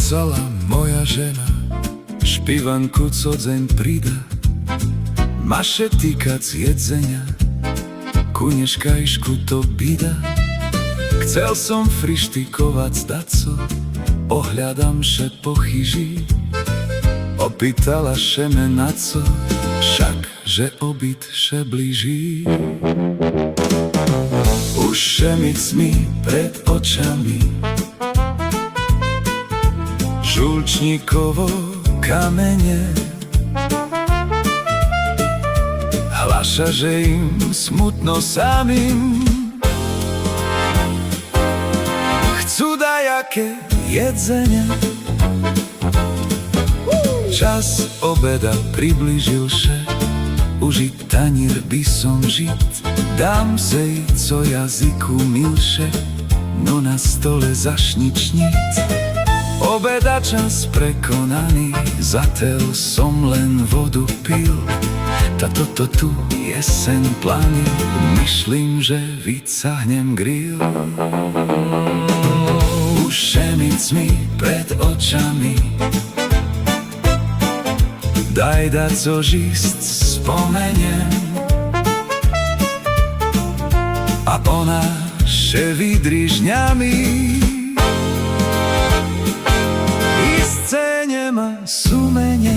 Kázala moja žena, špivanku co dzeň prida, maše týkac jedzenia, kuneškajšku to bida. Chcel som frištikovať daco, ohľadam še po chyži. Opýtala še me na co, však že obyt še blíži. Už šemic mi pred očami, žulčníkovo kamene. Hlaša, že im smutno samým, chcú dajaké jedzenia. Čas obeda priblížil še, užiť tanír by som žiť. Dám sej, co jazyku milše, no na stole zašničniť. Obeda čas prekonaný, zatel som len vodu pil. Ta toto tu jesen plány, myšlím, že vycahnem grill. Už šemic mi pred očami, daj dať co žíst spomeniem. A ona še vydrižňami istce nemá sumenie.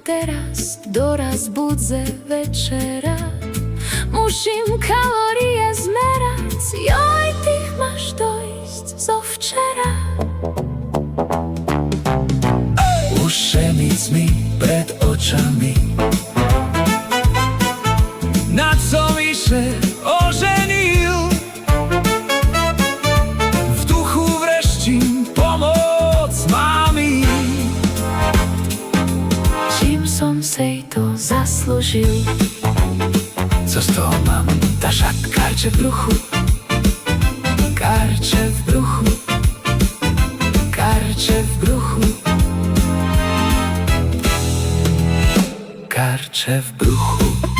Teraz doraz budze večera, musím kalorie zmerať, joj, ty máš dojsť zo včera. Už šemic mi pred očami, na co mi še oženil. V duchu vreštím pomoc mami, som sej to zaslúžil. Co z toho mám? Tašak karče v bruchu, karče v bruchu, karče v bruchu, karče v bruchu.